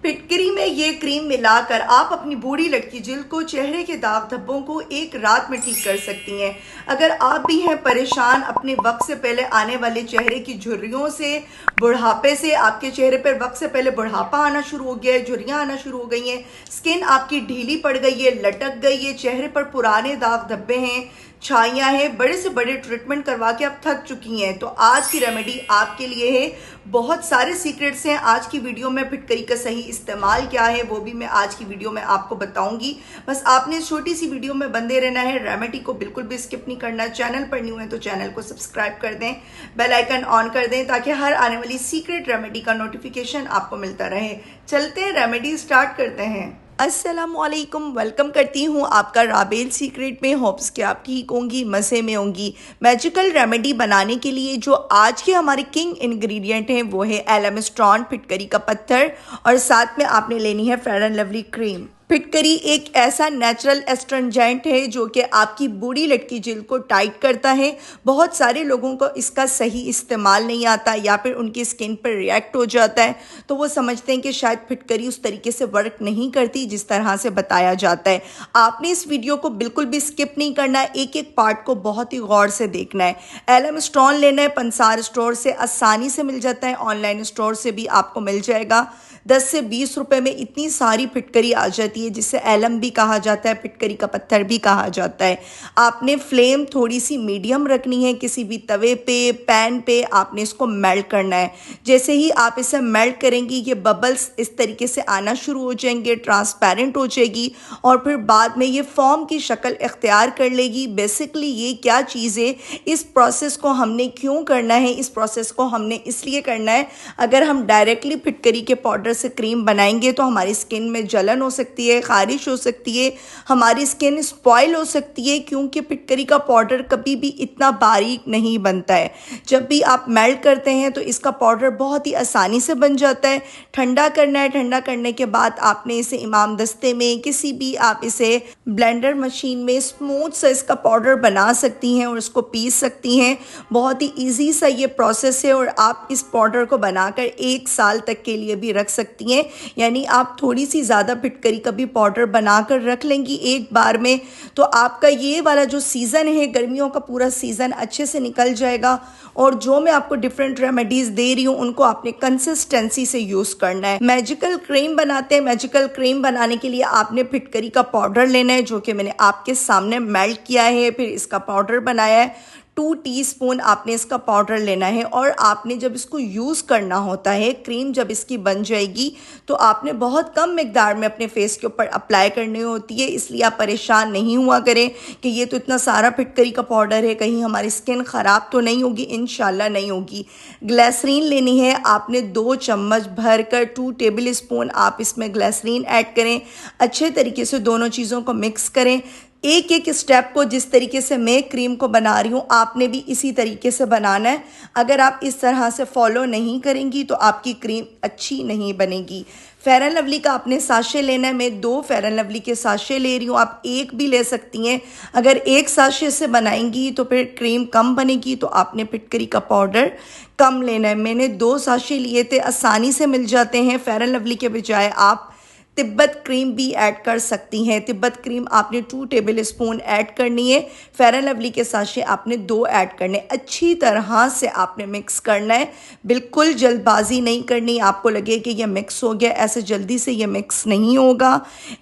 फिटकरी में ये क्रीम मिलाकर आप अपनी बूढ़ी लटकी जिल्द को, चेहरे के दाग धब्बों को एक रात में ठीक कर सकती हैं। अगर आप भी हैं परेशान अपने वक्त से पहले आने वाले चेहरे की झुर्रियों से, बुढ़ापे से, आपके चेहरे पर वक्त से पहले बुढ़ापा आना शुरू हो गया है, झुर्रियाँ आना शुरू हो गई हैं, स्किन आपकी ढीली पड़ गई है, लटक गई है, चेहरे पर पुराने दाग धब्बे हैं, छाइयाँ हैं, बड़े से बड़े ट्रीटमेंट करवा के आप थक चुकी हैं, तो आज की रेमेडी आपके लिए है। बहुत सारे सीक्रेट्स हैं आज की वीडियो में। फिटकरी का सही इस्तेमाल क्या है वो भी मैं आज की वीडियो में आपको बताऊंगी। बस आपने इस छोटी सी वीडियो में बंधे रहना है, रेमेडी को बिल्कुल भी स्किप नहीं करना। चैनल पर न्यू है तो चैनल को सब्सक्राइब कर दें, बेल आइकन ऑन कर दें ताकि हर आने वाली सीक्रेट रेमेडी का नोटिफिकेशन आपको मिलता रहे। चलते हैं, रेमेडी स्टार्ट करते हैं। अस्सलामुअलैकुम, वेलकम करती हूँ आपका राबेल सीक्रेट में। होप्स कि आप ठीक होंगी, मज़े में होंगी। मैजिकल रेमेडी बनाने के लिए जो आज के हमारे किंग इंग्रेडिएंट हैं वो है एलम स्ट्रॉन फिटकरी का पत्थर, और साथ में आपने लेनी है फेयर एंड लवली क्रीम। फिटकरी एक ऐसा नेचुरल एस्ट्रेंजेंट है जो कि आपकी बूढ़ी लटकी जिल्द को टाइट करता है। बहुत सारे लोगों को इसका सही इस्तेमाल नहीं आता या फिर उनकी स्किन पर रिएक्ट हो जाता है, तो वो समझते हैं कि शायद फिटकरी उस तरीके से वर्क नहीं करती जिस तरह से बताया जाता है। आपने इस वीडियो को बिल्कुल भी स्किप नहीं करना है, एक एक पार्ट को बहुत ही गौर से देखना है। एलम स्ट्रॉन लेना है, पंसार स्टोर से आसानी से मिल जाता है, ऑनलाइन स्टोर से भी आपको मिल जाएगा। 10 से 20 रुपए में इतनी सारी फिटकरी आ जाती है, जिसे एलम भी कहा जाता है, फिटकरी का पत्थर भी कहा जाता है। आपने फ्लेम थोड़ी सी मीडियम रखनी है, किसी भी तवे पे, पैन पे आपने इसको मेल्ट करना है। जैसे ही आप इसे मेल्ट करेंगी ये बबल्स इस तरीके से आना शुरू हो जाएंगे, ट्रांसपेरेंट हो जाएगी और फिर बाद में ये फॉर्म की शक्ल इख्तियार कर लेगी। बेसिकली ये क्या चीज़ है, इस प्रोसेस को हमने क्यों करना है, इस प्रोसेस को हमने इसलिए करना है, अगर हम डायरेक्टली फिटकरी के पाउडर से क्रीम बनाएंगे तो हमारी स्किन में जलन हो सकती है, खारिश हो सकती है, हमारी स्किन स्पॉइल हो सकती है, क्योंकि फिटकरी का पाउडर कभी भी इतना बारीक नहीं बनता है। जब भी आप मेल्ट करते हैं तो इसका पाउडर बहुत ही आसानी से बन जाता है। ठंडा करना है, ठंडा करने के बाद आपने इसे इमाम दस्ते में, किसी भी आप इसे ब्लेंडर मशीन में स्मूथ सा इसका पाउडर बना सकती हैं और इसको पीस सकती हैं। बहुत ही ईजी सा ये प्रोसेस है और आप इस पाउडर को बनाकर 1 साल तक के लिए भी रख सकती हैं। यानी आप थोड़ी सी ज़्यादा फिटकरी का भी पाउडर बनाकर रख लेंगी एक बार में, तो आपका ये वाला जो सीज़न है, गर्मियों का पूरा सीज़न अच्छे से निकल जाएगा। और जो मैं आपको डिफरेंट रेमेडीज़ दे रही हूँ उनको आपने कंसिस्टेंसी से यूज़ करना है। मैजिकल क्रीम बनाते हैं। मैजिकल क्रीम बनाने के लिए आपने फिटकरी का पाउडर लेना है जो कि मैंने आपके सामने मेल्ट किया है, फिर इसका पाउडर बनाया है। 2 टीस्पून आपने इसका पाउडर लेना है और आपने जब इसको यूज़ करना होता है, क्रीम जब इसकी बन जाएगी तो आपने बहुत कम मिकदार में अपने फेस के ऊपर अप्लाई करनी होती है। इसलिए आप परेशान नहीं हुआ करें कि ये तो इतना सारा फिटकरी का पाउडर है, कहीं हमारी स्किन ख़राब तो नहीं होगी। इंशाल्लाह नहीं होगी। ग्लिसरीन लेनी है आपने 2 चम्मच भर कर, 2 टेबल स्पून आप इसमें ग्लिसरीन ऐड करें। अच्छे तरीके से दोनों चीज़ों को मिक्स करें। एक एक स्टेप को, जिस तरीके से मैं क्रीम को बना रही हूँ आपने भी इसी तरीके से बनाना है। अगर आप इस तरह से फॉलो नहीं करेंगी तो आपकी क्रीम अच्छी नहीं बनेगी। फेयर एंड लवली का आपने साशे लेना है। मैं 2 फेयर एंड लवली के साशे ले रही हूँ, आप 1 भी ले सकती हैं। अगर 1 साशे से बनाएंगी तो फिर क्रीम कम बनेगी, तो आपने फिटकरी का पाउडर कम लेना है। मैंने 2 साशे लिए थे, आसानी से मिल जाते हैं। फेयर एंड लवली के बजाय आप तिब्बत क्रीम भी ऐड कर सकती हैं। तिब्बत क्रीम आपने 2 टेबल स्पून ऐड करनी है। फेयर एंड लवली के साशे आपने 2 ऐड करने। अच्छी तरह से आपने मिक्स करना है, बिल्कुल जल्दबाजी नहीं करनी। आपको लगे कि ये मिक्स हो गया, ऐसे जल्दी से ये मिक्स नहीं होगा।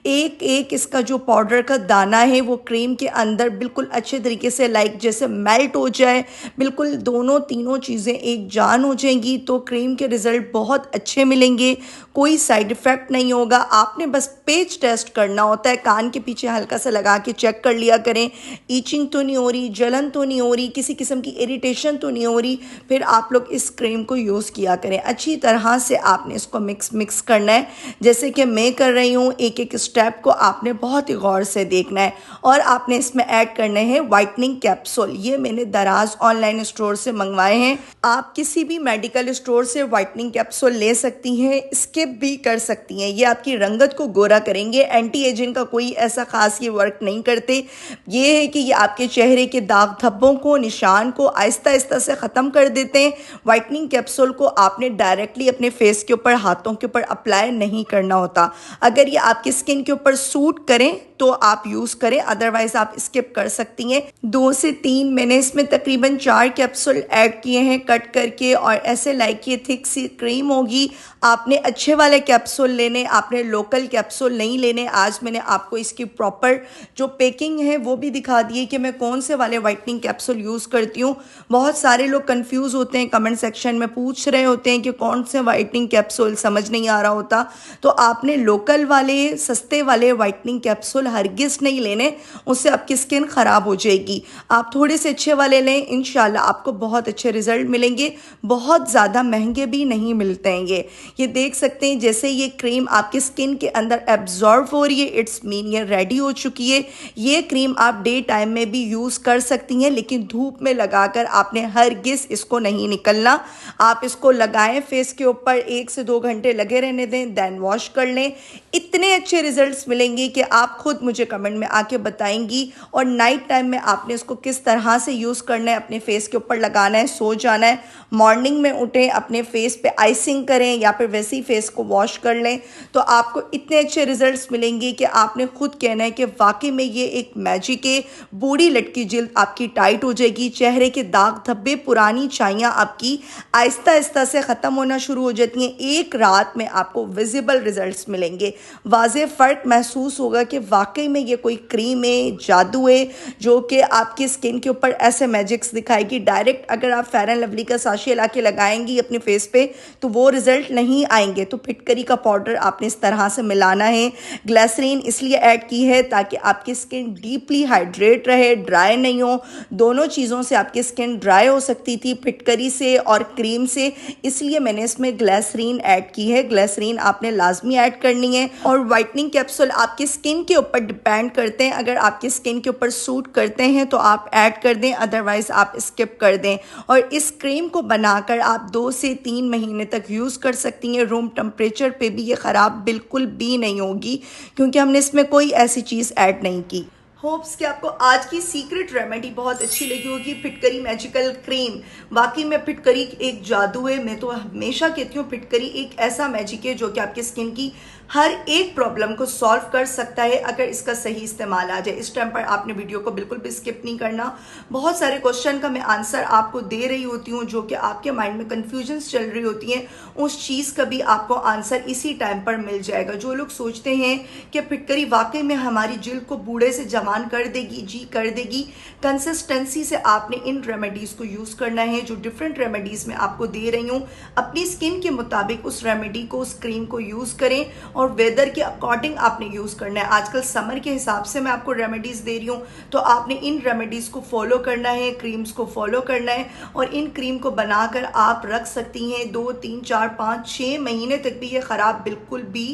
एक एक इसका जो पाउडर का दाना है वो क्रीम के अंदर बिल्कुल अच्छे तरीके से लाइक जैसे मेल्ट हो जाए, बिल्कुल दोनों तीनों चीज़ें एक जान हो जाएंगी, तो क्रीम के रिज़ल्ट बहुत अच्छे मिलेंगे, कोई साइड इफ़ेक्ट नहीं होगा। आपने बस पेच टेस्ट करना होता है, कान के पीछे हल्का सा लगा के चेक कर लिया करें, ईचिंग तो नहीं हो रही, जलन तो नहीं हो रही, किसी किस्म की इरिटेशन तो नहीं हो रही, फिर आप लोग इस क्रीम को यूज़ किया करें। अच्छी तरह से आपने इसको मिक्स करना है जैसे कि मैं कर रही हूँ। एक एक स्टेप को आपने बहुत ही गौर से देखना है और आपने इसमें ऐड करने हैं वाइटनिंग कैप्सूल। ये मैंने दराज ऑनलाइन स्टोर से मंगवाए हैं। आप किसी भी मेडिकल स्टोर से वाइटनिंग कैप्सूल ले सकती हैं, स्किप भी कर सकती हैं। ये आपकी रंगत को गोरा करेंगे। एंटी एजिंग का कोई ऐसा खास ये वर्क नहीं करते। ये है कि ये आपके चेहरे के दाग धब्बों को, निशान को आहिस्ता आहिस्ता से ख़त्म कर देते हैं। वाइटनिंग कैप्सूल को आपने डायरेक्टली अपने फेस के ऊपर, हाथों के ऊपर अप्लाई नहीं करना होता। अगर ये आपकी स्किन के ऊपर सूट करें तो आप यूज़ करें, अदरवाइज आप स्किप कर सकती हैं। 2 से 3 मैंने इसमें तकरीबन 4 कैप्सूल ऐड किए हैं कट करके, और ऐसे लाइक ये थिक सी क्रीम होगी। आपने अच्छे वाले कैप्सूल लेने, आपने लोकल कैप्सूल नहीं लेने। आज मैंने आपको इसकी प्रॉपर जो पैकिंग है वो भी दिखा दी है कि मैं कौन से वाले वाइटनिंग कैप्सूल यूज़ करती हूँ। बहुत सारे लोग कंफ्यूज होते हैं, कमेंट सेक्शन में पूछ रहे होते हैं कि कौन से वाइटनिंग कैप्सूल, समझ नहीं आ रहा होता। तो आपने लोकल वाले, सस्ते वाले वाइटनिंग कैप्सूल हरगिज़ नहीं लेने, उससे आपकी स्किन ख़राब हो जाएगी। आप थोड़े से अच्छे वाले लें, इंशाल्लाह आपको बहुत अच्छे रिजल्ट मिलेंगे। बहुत ज़्यादा महंगे भी नहीं मिलते हैं ये देख सकते हैं। जैसे ये क्रीम आपकी स्किन के अंदर एब्जॉर्ब हो रही है, इट्स मीन ये रेडी हो चुकी है। ये क्रीम आप डे टाइम में भी यूज़ कर सकती हैं, लेकिन धूप में लगाकर आपने हरगिज़ इसको नहीं निकलना। आप इसको लगाएं फेस के ऊपर, 1 से 2 घंटे लगे रहने दें, देन वॉश कर लें। इतने अच्छे रिजल्ट्स मिलेंगे कि आप खुद मुझे कमेंट में आके बताएंगी। और नाइट टाइम में आपने इसको किस तरह से यूज़ करना है, अपने फेस के ऊपर लगाना है, सो जाना है, मॉर्निंग में उठें, अपने फेस पे आइसिंग करें या फिर वैसे ही फेस को वॉश कर लें, तो आपको इतने अच्छे रिजल्ट्स मिलेंगे कि आपने खुद कहना है कि वाकई में ये एक मैजिक है। बूढ़ी लटकी जिल्द आपकी टाइट हो जाएगी, चेहरे के दाग धब्बे, पुरानी छाइयाँ आपकी आहिस्ता आहिस्ता से ख़त्म होना शुरू हो जाती हैं। एक रात में आपको विजिबल रिजल्ट्स मिलेंगे, वाज़ेह फ़र्क महसूस होगा कि वाकई में ये कोई क्रीम है, जादू है, जो कि आपकी स्किन के ऊपर ऐसे मैजिक्स दिखाएगी। डायरेक्ट अगर आप फेयर एंड लवली का साशे ला के लगाएंगी अपने फेस पे तो वो रिजल्ट नहीं आएंगे। तो फिटकरी का पाउडर आपने इस तरह से मिलाना है। ग्लिसरीन इसलिए ऐड की है ताकि आपकी स्किन डीपली हाइड्रेट रहे, ड्राई नहीं हो। दोनों चीज़ों से आपकी स्किन ड्राई हो सकती थी, फिटकरी से और क्रीम से, इसलिए मैंने इसमें ग्लिसरीन ऐड की है। ग्लिसरीन आपने लाजमी ऐड करनी है। और वाइटनिंग कैप्सूल आपकी स्किन के ऊपर डिपेंड करते हैं, अगर आपकी स्किन के ऊपर सूट करते हैं तो आप ऐड कर दें, अदरवाइज आप स्किप कर दें। और इस क्रीम को बनाकर आप 2 से 3 महीने तक यूज़ कर सकती हैं। रूम टेम्परेचर पे भी ये ख़राब बिल्कुल भी नहीं होगी, क्योंकि हमने इसमें कोई ऐसी चीज़ ऐड नहीं की। होप्स कि आपको आज की सीक्रेट रेमेडी बहुत अच्छी लगी होगी। फिटकरी मैजिकल क्रीम, वाकई में फिटकरी एक जादू है। मैं तो हमेशा कहती हूँ फिटकरी एक ऐसा मैजिक है जो कि आपकी स्किन की हर एक प्रॉब्लम को सॉल्व कर सकता है, अगर इसका सही इस्तेमाल आ जाए। इस टाइम पर आपने वीडियो को बिल्कुल भी स्किप नहीं करना। बहुत सारे क्वेश्चन का मैं आंसर आपको दे रही होती हूँ, जो कि आपके माइंड में कन्फ्यूजन्स चल रही होती हैं, उस चीज़ का भी आपको आंसर इसी टाइम पर मिल जाएगा। जो लोग सोचते हैं कि फिटकरी वाकई में हमारी जिल्द को बूढ़े से जवान कर देगी, जी कर देगी, कंसिस्टेंसी से आपने इन रेमेडीज़ को यूज़ करना है जो डिफरेंट रेमेडीज़ मैं आपको दे रही हूँ। अपनी स्किन के मुताबिक उस रेमेडी को, उस क्रीम को यूज़ करें, और वेदर के अकॉर्डिंग आपने यूज़ करना है। आजकल समर के हिसाब से मैं आपको रेमेडीज़ दे रही हूँ, तो आपने इन रेमेडीज़ को फॉलो करना है, क्रीम्स को फॉलो करना है, और इन क्रीम को बनाकर आप रख सकती हैं 2, 3, 4, 5, 6 महीने तक भी ये ख़राब बिल्कुल भी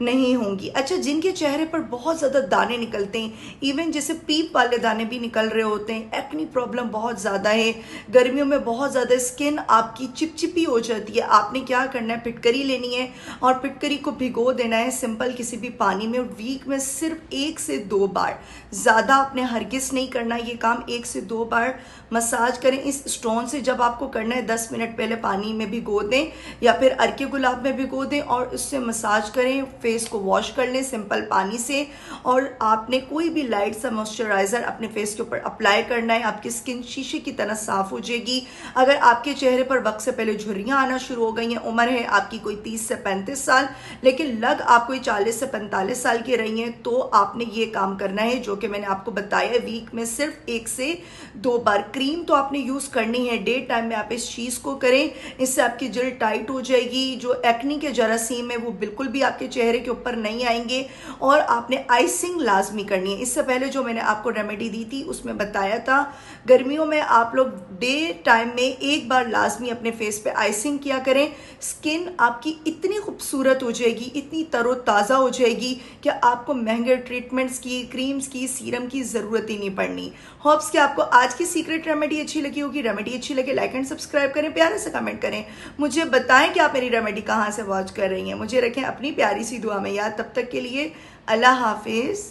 नहीं होंगी। अच्छा, जिनके चेहरे पर बहुत ज़्यादा दाने निकलते हैं, इवन जैसे पीप वाले दाने भी निकल रहे होते हैं, एक्नी प्रॉब्लम बहुत ज़्यादा है, गर्मियों में बहुत ज़्यादा स्किन आपकी चिपचिपी हो जाती है, आपने क्या करना है, फिटकरी लेनी है और फिटकरी को भिगो देना है सिंपल किसी भी पानी में। वीक में सिर्फ 1 से 2 बार, ज़्यादा आपने हरगिज़ नहीं करना ये काम। 1 से 2 बार मसाज करें इस स्टोन से। जब आपको करना है 10 मिनट पहले पानी में भिगो दें या फिर अर्के गुलाब में भिगो दें और उससे मसाज करें। फेस को वॉश कर लें सिंपल पानी से, और आपने कोई भी लाइट सा मॉइस्चराइजर अपने फेस के ऊपर अप्लाई करना है। आपकी स्किन शीशे की तरह साफ हो जाएगी। अगर आपके चेहरे पर वक्त से पहले झुर्रियाँ आना शुरू हो गई हैं, उम्र है आपकी कोई 30 से 35 साल, लेकिन लग आप कोई 40 से 45 साल की रही हैं, तो आपने ये काम करना है जो कि मैंने आपको बताया है। वीक में सिर्फ 1 से 2 बार। क्रीम तो आपने यूज़ करनी है, डे टाइम में आप इस चीज़ को करें, इससे आपकी जिल्द टाइट हो जाएगी। जो एक्नी के जरासीम है वो बिल्कुल भी आपके चेहरे के ऊपर नहीं आएंगे। और आपने आइसिंग लाजमी करनी है। इससे पहले पहले जो मैंने आपको रेमेडी दी थी उसमें बताया था, गर्मियों में आप लोग डे टाइम में एक बार लाजमी अपने फेस पे आइसिंग किया करें। स्किन आपकी इतनी खूबसूरत हो जाएगी, इतनी तरोताज़ा हो जाएगी कि आपको महंगे ट्रीटमेंट्स की, क्रीम्स की, सीरम की ज़रूरत ही नहीं पड़नी। होप्स कि आपको आज की सीक्रेट रेमेडी अच्छी लगी होगी। रेमेडी अच्छी लगे लाइक एंड सब्सक्राइब करें, प्यारे से कमेंट करें, मुझे बताएं कि आप मेरी रेमेडी कहाँ से वॉच कर रही हैं। मुझे रखें अपनी प्यारी सी दुआ में याद। तब तक के लिए अल्लाह हाफिज़।